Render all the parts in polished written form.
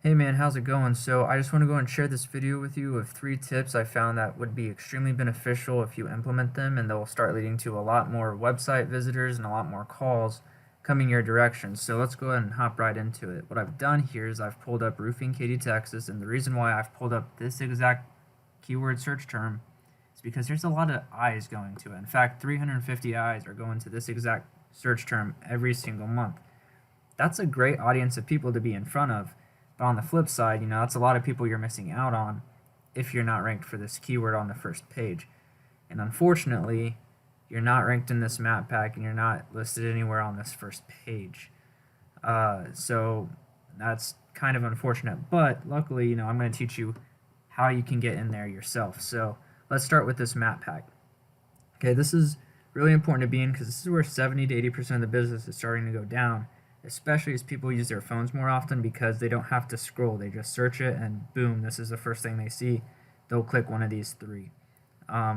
Hey man, how's it going? So I just want to go and share this video with you of 3 tips I found that would be extremely beneficial if you implement them, and they'll start leading to a lot more website visitors and a lot more calls coming your direction. So let's go ahead and hop right into it. What I've done here is I've pulled up roofing Katy, Texas, and the reason why I've pulled up this exact keyword search term is because there's a lot of eyes going to it. In fact, 350 eyes are going to this exact search term every single month. That's a great audience of people to be in front of. But on the flip side, that's a lot of people you're missing out on if you're not ranked for this keyword on the first page. And unfortunately, you're not ranked in this map pack and you're not listed anywhere on this first page. So that's kind of unfortunate. But luckily, I'm going to teach you how you can get in there yourself. So let's start with this map pack. Okay, this is really important to be in because this is where 70 to 80% of the business is starting to go down, especially as people use their phones more often because they don't have to scroll. They just search it and boom, this is the first thing they see. They'll click one of these 3.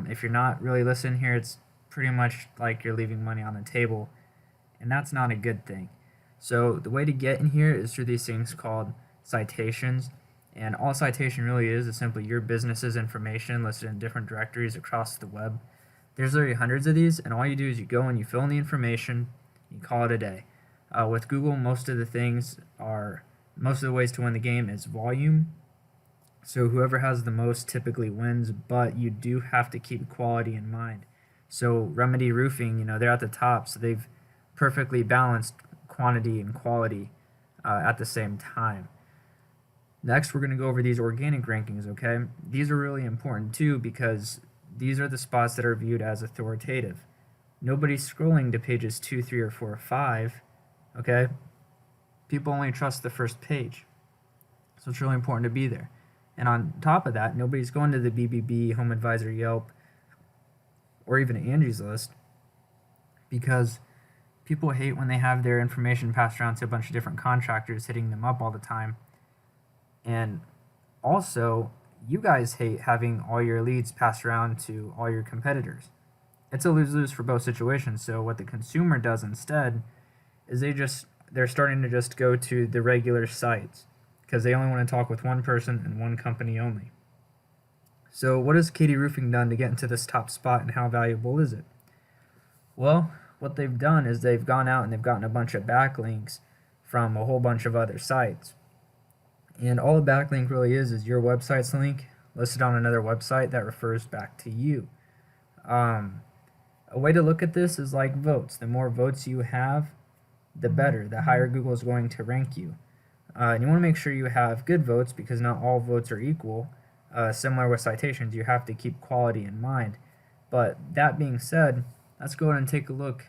If you're not really listening here, it's pretty much like you're leaving money on the table, and that's not a good thing. So the way to get in here is through these things called citations, and all citation really is simply your business's information listed in different directories across the web. There's literally hundreds of these, and all you do is you go and you fill in the information, you call it a day. With Google, most of the ways to win the game is volume. So whoever has the most typically wins, but you do have to keep quality in mind. So Remedy Roofing, they're at the top, so they've perfectly balanced quantity and quality at the same time. Next, we're going to go over these organic rankings, okay? These are really important too because these are the spots that are viewed as authoritative. Nobody's scrolling to pages 2, 3, or 4, or 5. Okay, people only trust the first page, so it's really important to be there. And on top of that, nobody's going to the BBB, Home Advisor, Yelp, or even Angie's List because people hate when they have their information passed around to a bunch of different contractors hitting them up all the time. And also, you guys hate having all your leads passed around to all your competitors. It's a lose-lose for both situations. So what the consumer does instead is they're starting to just go to the regular sites because they only want to talk with one person and one company only. So what has Katy Roofing done to get into this top spot, and how valuable is it? Well, what they've done is they've gone out and they've gotten a bunch of backlinks from a whole bunch of other sites. And all a backlink really is your website's link listed on another website that refers back to you. A way to look at this is like votes. The more votes you have, the better, the higher Google is going to rank you. And you want to make sure you have good votes because not all votes are equal. Similar with citations, you have to keep quality in mind. But that being said, let's go ahead and take a look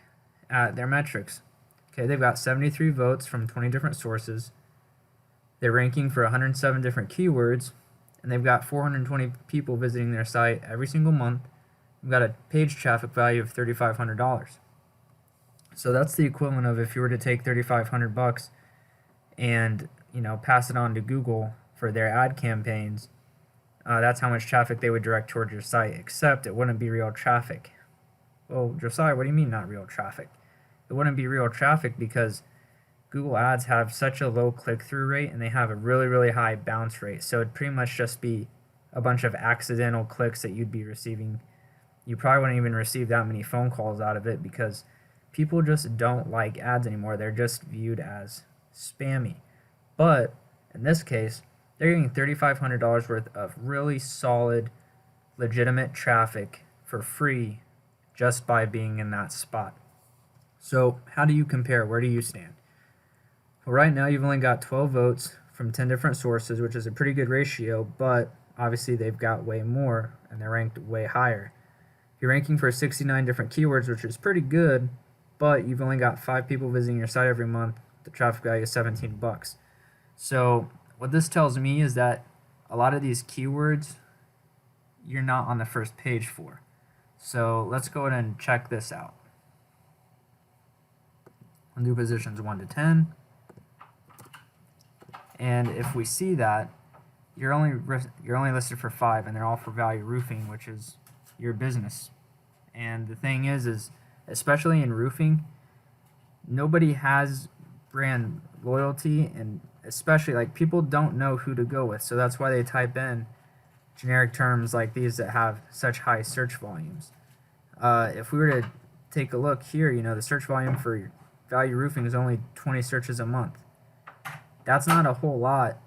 at their metrics. Okay, they've got 73 votes from 20 different sources. They're ranking for 107 different keywords, and they've got 420 people visiting their site every single month. They've got a page traffic value of $3,500. So that's the equivalent of if you were to take $3,500 and pass it on to Google for their ad campaigns. That's how much traffic they would direct towards your site, except it wouldn't be real traffic. Well, Josiah, what do you mean not real traffic? It wouldn't be real traffic because Google Ads have such a low click-through rate and they have a really, really high bounce rate. So it'd pretty much just be a bunch of accidental clicks that you'd be receiving. You probably wouldn't even receive that many phone calls out of it because people just don't like ads anymore. They're just viewed as spammy. But in this case, they're getting $3,500 worth of really solid, legitimate traffic for free just by being in that spot. So how do you compare? Where do you stand? Well, right now you've only got 12 votes from 10 different sources, which is a pretty good ratio, but obviously they've got way more and they're ranked way higher. You're ranking for 69 different keywords, which is pretty good, but you've only got 5 people visiting your site every month. The traffic value is $17. So what this tells me is that a lot of these keywords you're not on the first page for. So let's go ahead and check this out. We'll do positions 1 to 10. And if we see that you're only listed for 5, and they're all for value roofing, which is your business. And the thing is especially in roofing, nobody has brand loyalty, and especially like people don't know who to go with, so that's why they type in generic terms like these that have such high search volumes. If we were to take a look here, you know, the search volume for value roofing is only 20 searches a month. That's not a whole lot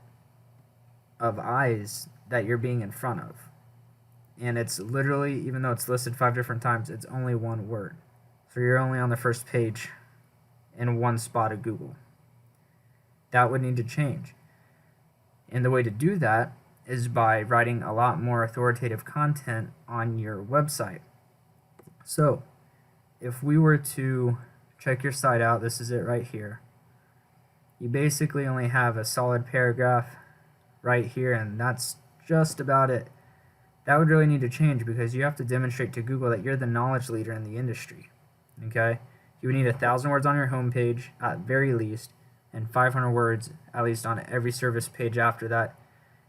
of eyes that you're being in front of. And it's literally, even though it's listed 5 different times, it's only one word. So you're only on the first page in one spot of Google. That would need to change. And the way to do that is by writing a lot more authoritative content on your website. So if we were to check your site out, this is it right here. You basically only have a solid paragraph right here, and that's just about it. That would really need to change because you have to demonstrate to Google that you're the knowledge leader in the industry. Okay? You would need 1,000 words on your homepage at very least, and 500 words at least on every service page after that,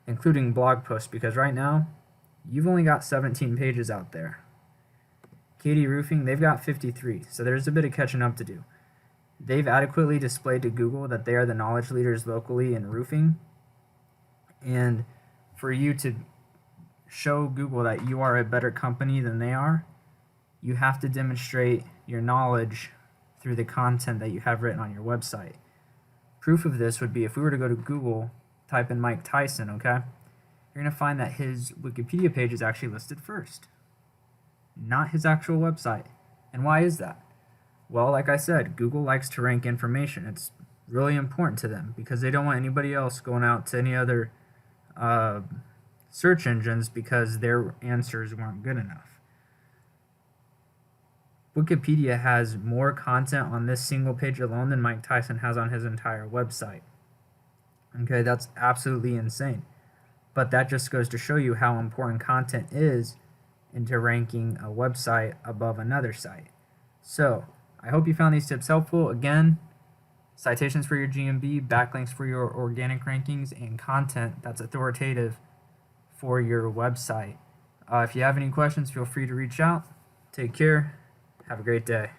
including blog posts, because right now you've only got 17 pages out there. Katy Roofing, they've got 53, so there's a bit of catching up to do. They've adequately displayed to Google that they are the knowledge leaders locally in roofing, and for you to show Google that you are a better company than they are, you have to demonstrate your knowledge through the content that you have written on your website. Proof of this would be if we were to go to Google, type in Mike Tyson, okay? You're going to find that his Wikipedia page is actually listed first, not his actual website. And why is that? Well, like I said, Google likes to rank information. It's really important to them because they don't want anybody else going out to any other search engines because their answers weren't good enough. Wikipedia has more content on this single page alone than Mike Tyson has on his entire website. Okay, that's absolutely insane. But that just goes to show you how important content is into ranking a website above another site. So, I hope you found these tips helpful. Again, citations for your GMB, backlinks for your organic rankings, and content that's authoritative for your website. If you have any questions, feel free to reach out. Take care. Have a great day.